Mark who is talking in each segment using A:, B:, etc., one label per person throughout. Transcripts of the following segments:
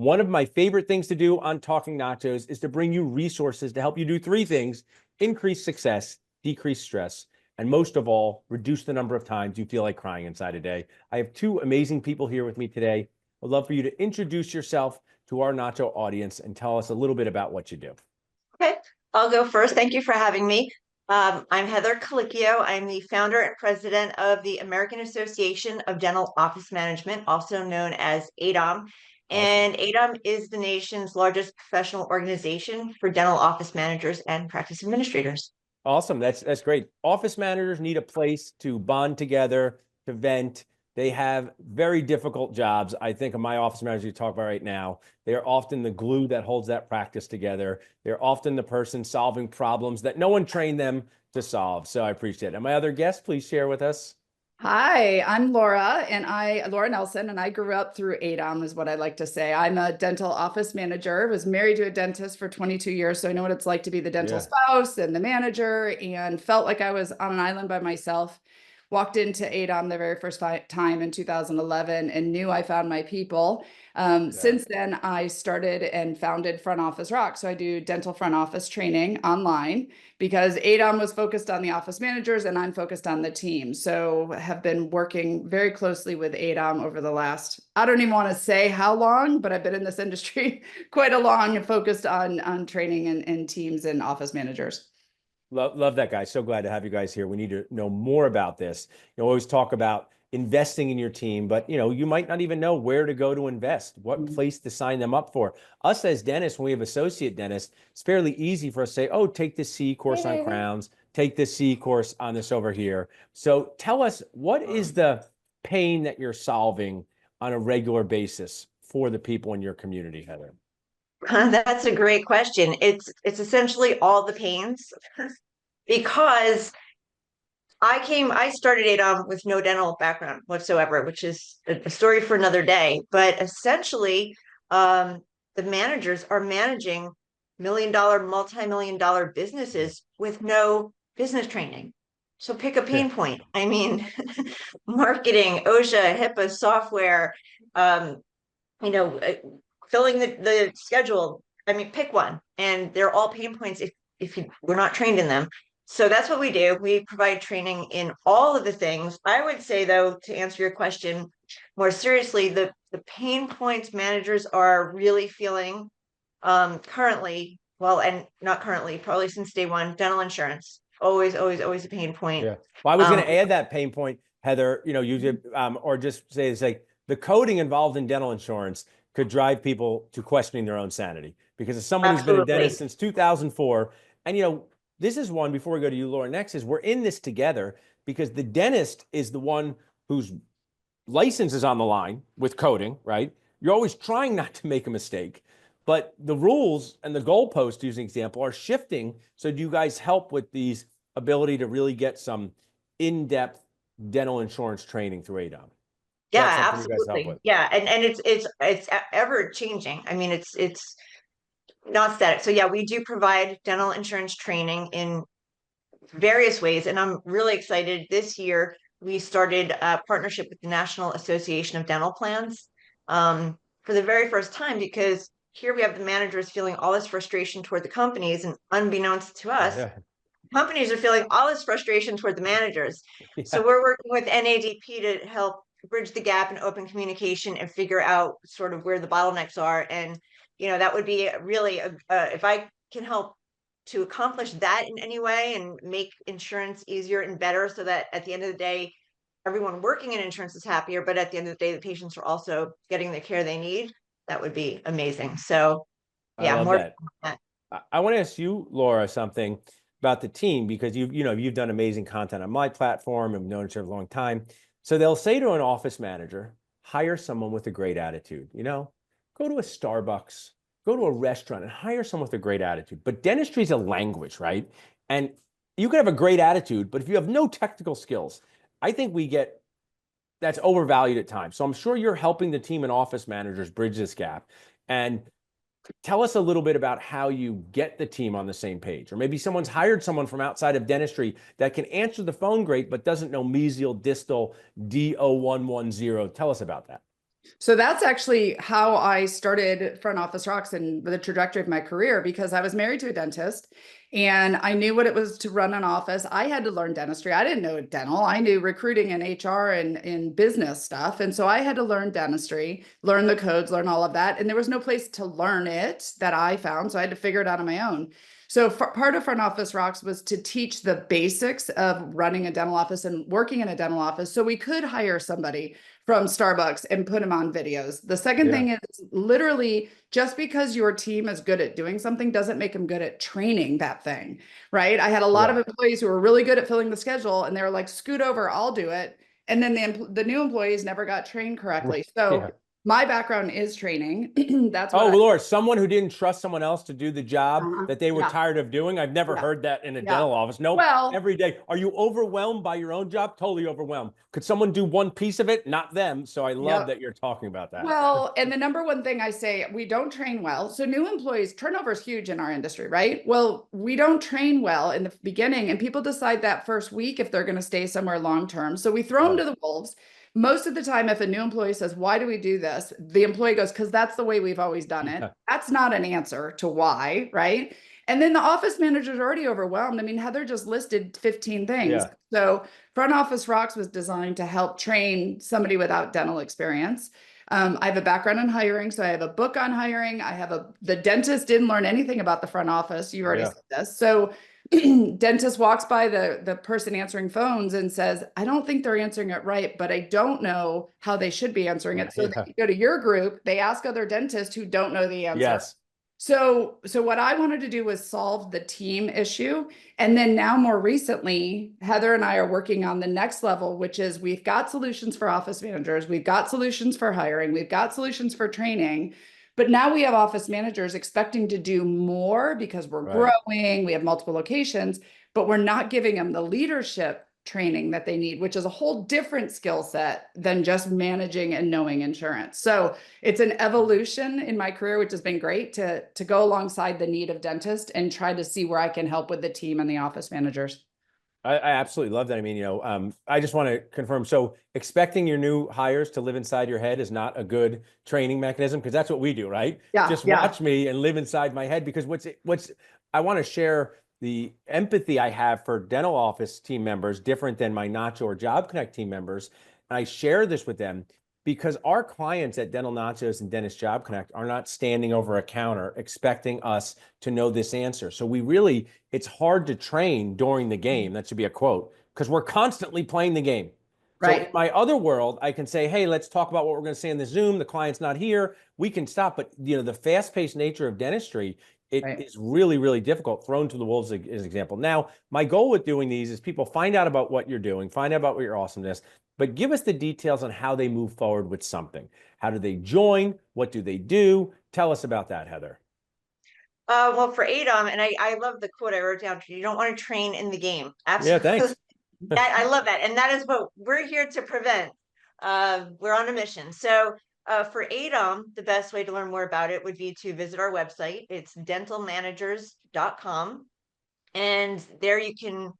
A: One of my favorite things to do on Talking Nachos is to bring you resources to help you do three things: increase success, decrease stress, and most of all, reduce the number of times you feel like crying inside a day. I have two amazing people here with me today. I'd love for you to introduce yourself to our Nacho audience and tell us a little bit about what you do.
B: Okay, I'll go first. Thank you for having me. I'm Heather Colicchio. I'm the founder and president of the American Association of Dental Office Management, also known as AADOM. And AADOM is the nation's largest professional organization for dental office managers and practice administrators.
A: Awesome. That's great. Office managers need a place to bond together, to vent. They have very difficult jobs. I think of my office managers you talk about right now. They are often the glue that holds that practice together. They're often the person solving problems that no one trained them to solve. So I appreciate it. And my other guest, please share with us.
C: Hi, I'm Laura, Laura Nelson, and I grew up through AADOM is what I like to say. I'm a dental office manager, was married to a dentist for 22 years, so I know what it's like to be the dental spouse and the manager, and felt like I was on an island by myself. Walked into AADOM the very first time in 2011 and knew I found my people. Since then, I started and founded Front Office Rock. So I do dental front office training online because AADOM was focused on the office managers and I'm focused on the team. So have been working very closely with AADOM over the last, I don't even want to say how long, but I've been in this industry quite a long and focused on training and teams and office managers.
A: Love that, guys. So glad to have you guys here. We need to know more about this. You always talk about investing in your team, but you might not even know where to go to invest, what place to sign them up for. Us as dentists, when we have associate dentists, it's fairly easy for us to say, oh, take this C course on crowns, take this C course on this over here. So tell us, what is the pain that you're solving on a regular basis for the people in your community, Heather?
B: That's a great question. It's essentially all the pains because I started AADOM with no dental background whatsoever, which is a story for another day. But essentially, the managers are managing million-dollar, multi-million-dollar businesses with no business training. So pick a pain point. I mean, marketing, OSHA, HIPAA, software, filling the schedule. I mean, pick one, and they're all pain points if we're not trained in them. So that's what we do. We provide training in all of the things. I would say, though, to answer your question more seriously, the pain points managers are really feeling currently, well, and not currently, probably since day one, dental insurance. Always a pain point.
A: Yeah. Well, I was going to add that pain point, Heather, you did, or just say it's like the coding involved in dental insurance could drive people to questioning their own sanity. Because as someone who's been a dentist since 2004, and this is one, before we go to you, Laura, next is we're in this together because the dentist is the one whose license is on the line with coding, right? You're always trying not to make a mistake, but the rules and the goalposts, to use an example, are shifting. So do you guys help with these ability to really get some in-depth dental insurance training through AADOM?
B: Yeah, absolutely. Yeah, and it's ever changing. I mean, it's not static. So yeah, we do provide dental insurance training in various ways, and I'm really excited. This year, we started a partnership with the National Association of Dental Plans for the very first time, because here we have the managers feeling all this frustration toward the companies, and unbeknownst to us, companies are feeling all this frustration toward the managers. So we're working with NADP to help bridge the gap in open communication and figure out sort of where the bottlenecks are. And that would be really if I can help to accomplish that in any way and make insurance easier and better, so that at the end of the day, everyone working in insurance is happier, but at the end of the day, the patients are also getting the care they need, that would be amazing. So yeah, more.
A: I want to ask you, Laura, something about the team, because you've done amazing content on my platform and known each other a long time. So they'll say to an office manager, hire someone with a great attitude. Go to a Starbucks, go to a restaurant and hire someone with a great attitude. But dentistry is a language, right? And you can have a great attitude, but if you have no technical skills, I think that's overvalued at times. So I'm sure you're helping the team and office managers bridge this gap. And tell us a little bit about how you get the team on the same page. Or maybe someone's hired someone from outside of dentistry that can answer the phone great, but doesn't know mesial distal D0110. Tell us about that.
C: So that's actually how I started Front Office Rocks and the trajectory of my career, because I was married to a dentist and I knew what it was to run an office. I had to learn dentistry. I didn't know dental. I knew recruiting and HR and business stuff. And so I had to learn dentistry, learn the codes, learn all of that. And there was no place to learn it that I found. So I had to figure it out on my own. So part of Front Office Rocks was to teach the basics of running a dental office and working in a dental office so we could hire somebody from Starbucks and put them on videos. The second thing is literally just because your team is good at doing something doesn't make them good at training that thing, right? I had a lot of employees who were really good at filling the schedule and they were like, scoot over, I'll do it. And then the new employees never got trained correctly. So my background is training. That's what
A: Lord, someone who didn't trust someone else to do the job that they were
C: Yeah.
A: tired of doing. I've never heard that in a
C: Yeah.
A: dental office. No,
C: Well-
A: every day. Are you overwhelmed by your own job? Totally overwhelmed. Could someone do one piece of it? Not them. So I love that you're talking about that.
C: Well, and the number one thing I say, we don't train well. So new employees, turnover is huge in our industry, right? Well, we don't train well in the beginning, and people decide that first week if they're going to stay somewhere long term. So we throw them to the wolves. Most of the time, if a new employee says, why do we do this? The employee goes, because that's the way we've always done it. That's not an answer to why, right? And then the office manager's already overwhelmed. I mean, Heather just listed 15 things. So Front Office Rocks was designed to help train somebody without dental experience. I have a background in hiring, so I have a book on hiring. The dentist didn't learn anything about the front office. You already said this. So dentist walks by the person answering phones and says, I don't think they're answering it right, but I don't know how they should be answering it. So they go to your group, they ask other dentists who don't know the answer. So what I wanted to do was solve the team issue. And then now more recently, Heather and I are working on the next level, which is we've got solutions for office managers. We've got solutions for hiring. We've got solutions for training. But now we have office managers expecting to do more because we're growing. We have multiple locations, but we're not giving them the leadership training that they need, which is a whole different skill set than just managing and knowing insurance. So it's an evolution in my career, which has been great to go alongside the need of dentists and try to see where I can help with the team and the office managers.
A: I absolutely love that. I mean, I just want to confirm. So expecting your new hires to live inside your head is not a good training mechanism, because that's what we do, right? Just watch me and live inside my head, because I want to share the empathy I have for dental office team members different than my Nacho or Job Connect team members. And I share this with them because our clients at Dental Nachos and Dentist Job Connect are not standing over a counter expecting us to know this answer. So it's hard to train during the game. That should be a quote, because we're constantly playing the game. So in my other world, I can say, hey, let's talk about what we're going to say in the Zoom. The client's not here. We can stop. But the fast-paced nature of dentistry, it is really, really difficult. Thrown to the wolves as an example. Now, my goal with doing these is people find out about what you're doing, find out about your awesomeness, but give us the details on how they move forward with something. How do they join? What do they do? Tell us about that, Heather.
B: Well, for AADOM, and I love the quote I wrote down, you don't want to train in the game. Absolutely.
A: Yeah, thanks.
B: I love that. And that is what we're here to prevent. We're on a mission. So for AADOM, the best way to learn more about it would be to visit our website. It's dentalmanagers.com. And there you can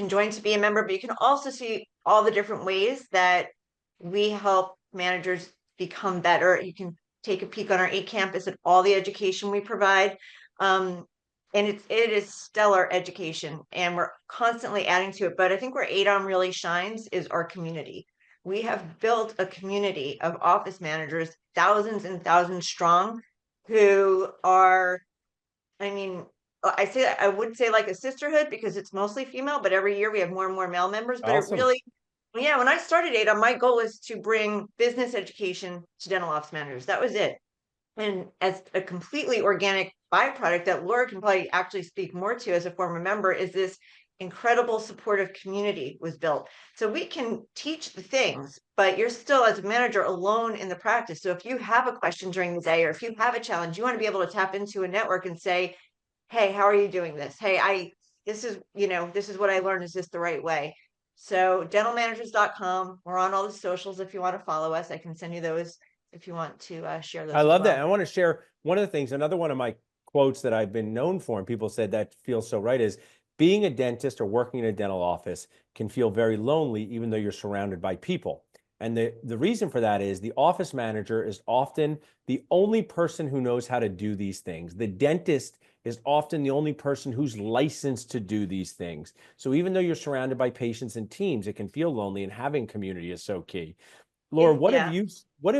B: join to be a member, but you can also see all the different ways that we help managers become better. You can take a peek on our campus and all the education we provide. And it is stellar education, and we're constantly adding to it. But I think where AADOM really shines is our community. We have built a community of office managers, thousands and thousands strong, who are, I would say like a sisterhood, because it's mostly female, but every year we have more and more male members. But
A: Awesome.
B: when I started AADOM, my goal was to bring business education to dental office managers. That was it. And as a completely organic byproduct that Laura can probably actually speak more to as a former member, is this incredible supportive community was built. So we can teach the things, but you're still as a manager alone in the practice. So if you have a question during the day, or if you have a challenge, you want to be able to tap into a network and say, hey, how are you doing this? Hey, this is what I learned. Is this the right way? So dentalmanagers.com. We're on all the socials. If you want to follow us, I can send you those if you want to share those.
A: I love that. I want to share one of the things, another one of my quotes that I've been known for, and people said that feels so right, is being a dentist or working in a dental office can feel very lonely, even though you're surrounded by people. And the reason for that is the office manager is often the only person who knows how to do these things. The dentist is often the only person who's licensed to do these things. So even though you're surrounded by patients and teams, it can feel lonely, and having community is so key. Laura, what have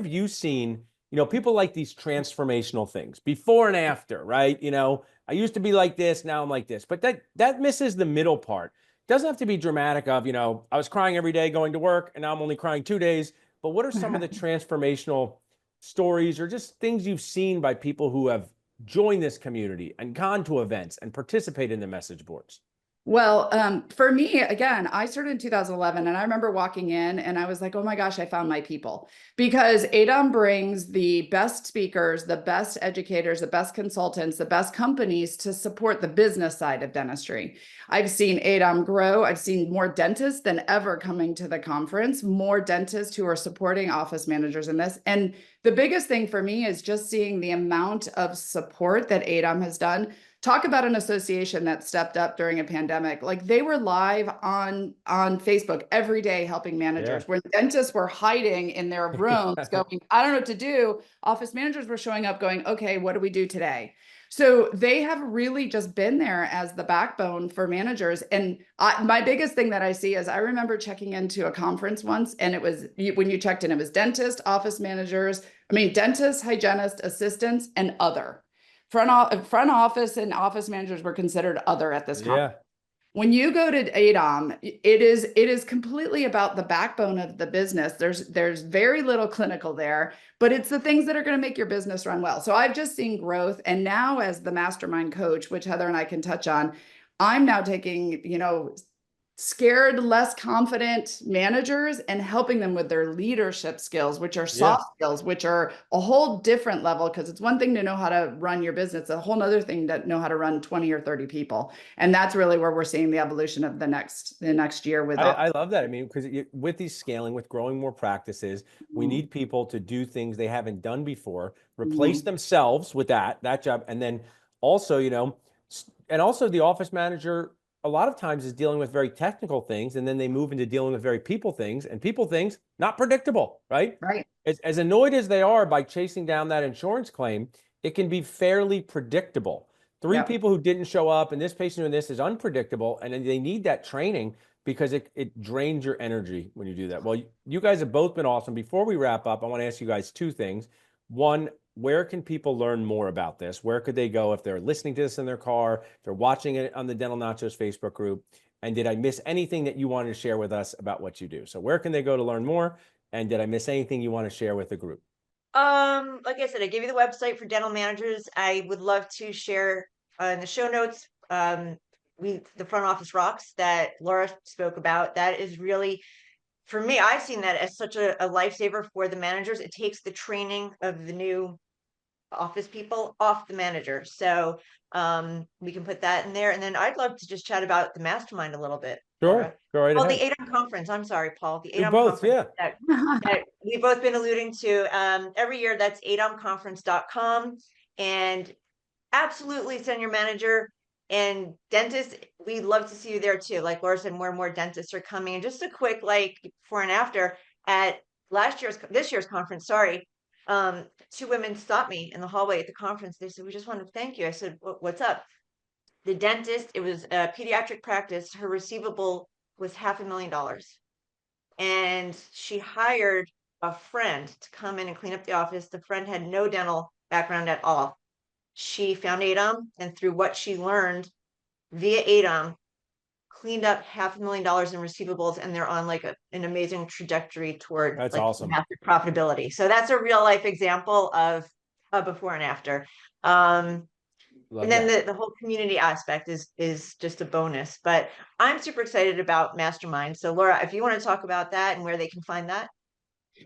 A: you seen? You know, people like these transformational things, before and after, right? You know, I used to be like this, now I'm like this, but that misses the middle part. Doesn't have to be dramatic of, you know, I was crying every day going to work and now I'm only crying 2 days. But what are some of the transformational stories or just things you've seen by people who have joined this community and gone to events and participate in the message boards?
C: Well, for me, again, I started in 2011, and I remember walking in and I was like, oh my gosh, I found my people. Because AADOM brings the best speakers, the best educators, the best consultants, the best companies to support the business side of dentistry. I've seen AADOM grow. I've seen more dentists than ever coming to the conference, more dentists who are supporting office managers in this. And the biggest thing for me is just seeing the amount of support that AADOM has done. Talk about an association that stepped up during a pandemic. Like, they were live on Facebook every day helping managers. When dentists were hiding in their rooms going, I don't know what to do, office managers were showing up going, okay, what do we do today? So they have really just been there as the backbone for managers. And my biggest thing that I see is, I remember checking into a conference once, and it was, when you checked in, it was dentists, office managers, dentists, hygienists, assistants, and other. Front office and office managers were considered other at this conference. When you go to AADOM, it is completely about the backbone of the business. There's very little clinical there, but it's the things that are going to make your business run well. So I've just seen growth. And now, as the mastermind coach, which Heather and I can touch on, I'm now taking, scared, less confident managers and helping them with their leadership skills, which are soft skills, which are a whole different level. Because it's one thing to know how to run your business, a whole other thing to know how to run 20 or 30 people. And that's really where we're seeing the evolution of the next year with.
A: I love that. Because with these scaling, with growing more practices, we need people to do things they haven't done before, replace themselves with that job. And then also, and also the office manager a lot of times is dealing with very technical things, and then they move into dealing with very people things, and people things not predictable, right?
C: Right.
A: As annoyed as they are by chasing down that insurance claim, it can be fairly predictable. Three people who didn't show up, and this patient doing this is unpredictable, and they need that training because it drains your energy when you do that. Well, you guys have both been awesome. Before we wrap up, I want to ask you guys two things. One, where can people learn more about this? Where could they go if they're listening to this in their car, if they're watching it on the Dental Nachos Facebook group? And did I miss anything that you wanted to share with us about what you do? So where can they go to learn more? And did I miss anything you want to share with the group?
B: Like I said, I gave you the website for dental managers. I would love to share in the show notes, the front office rocks that Laura spoke about. That is really, for me, I've seen that as such a lifesaver for the managers. It takes the training of the new office people off the manager. So we can put that in there. And then I'd love to just chat about the mastermind a little bit.
A: Sure. Go right ahead.
B: The AADOM conference. I'm sorry, Paul. The
A: Do
B: AADOM
A: both,
B: conference that we've both been alluding to. Every year, that's AADOMconference.com. And absolutely send your manager. And dentists, we'd love to see you there too. Like Laura said, more and more dentists are coming. And just a quick, before and after at this year's conference, sorry. Two women stopped me in the hallway at the conference. They said, we just want to thank you. I said, what's up? The dentist, it was a pediatric practice. Her receivable was $500,000. And she hired a friend to come in and clean up the office. The friend had no dental background at all. She found AADOM, and through what she learned via AADOM, cleaned up $500,000 in receivables, and they're on an amazing trajectory toward
A: awesome.
B: massive profitability. So that's a real life example of a before and after. And then the whole community aspect is just a bonus. But I'm super excited about Mastermind. So Laura, if you want to talk about that and where they can find that.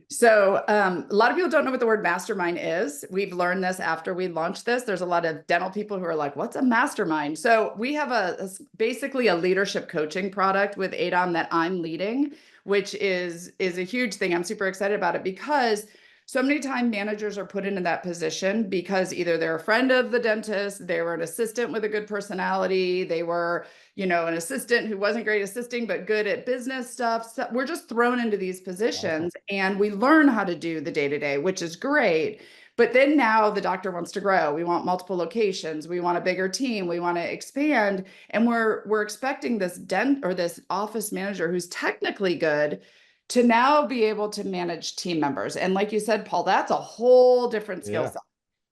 C: So a lot of people don't know what the word mastermind is. We've learned this after we launched this. There's a lot of dental people who are like, what's a mastermind? So we have basically a leadership coaching product with AADOM that I'm leading, which is a huge thing. I'm super excited about it because So many times managers are put into that position because either they're a friend of the dentist, they were an assistant with a good personality, they were, you know, an assistant who wasn't great assisting, but good at business stuff. So we're just thrown into these positions and we learn how to do the day-to-day, which is great. But then now the doctor wants to grow. We want multiple locations. We want a bigger team. We want to expand. And we're expecting this this office manager who's technically good to now be able to manage team members. And like you said, Paul, that's a whole different skill set.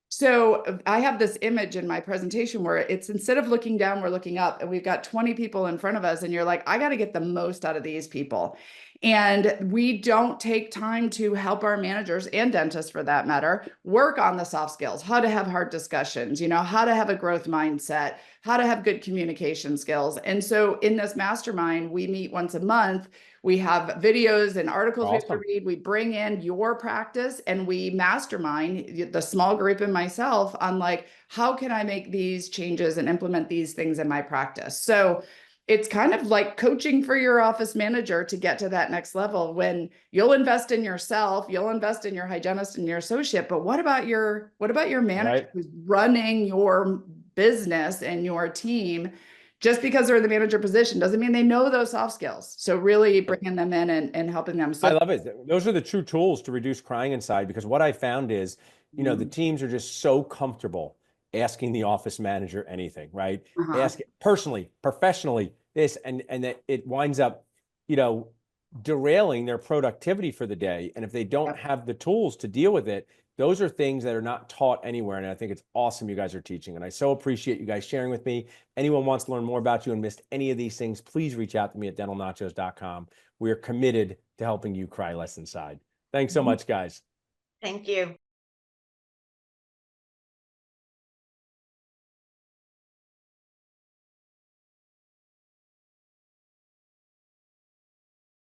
C: So I have this image in my presentation where it's, instead of looking down, we're looking up, and we've got 20 people in front of us, and you're like, I got to get the most out of these people. And we don't take time to help our managers and dentists, for that matter, work on the soft skills, how to have hard discussions, you know, how to have a growth mindset, how to have good communication skills. And so in this mastermind, we meet once a month. We have videos and articles we have to read. We bring in your practice and we mastermind the small group and myself on like, how can I make these changes and implement these things in my practice? So it's kind of like coaching for your office manager to get to that next level, when you'll invest in yourself, you'll invest in your hygienist and your associate. But what about your manager who's running your business and your team? Just because they're in the manager position doesn't mean they know those soft skills. So really bringing them in and helping them. So
A: I love it. Those are the true tools to reduce crying inside, because what I found is, you know, the teams are just so comfortable asking the office manager anything, right? Ask it personally, professionally, this, and that it winds up, you know, derailing their productivity for the day. And if they don't have the tools to deal with it, those are things that are not taught anywhere. And I think it's awesome you guys are teaching. And I so appreciate you guys sharing with me. Anyone wants to learn more about you and missed any of these things, please reach out to me at dentalnachos.com. We are committed to helping you cry less inside. Thanks so much, guys.
B: Thank you.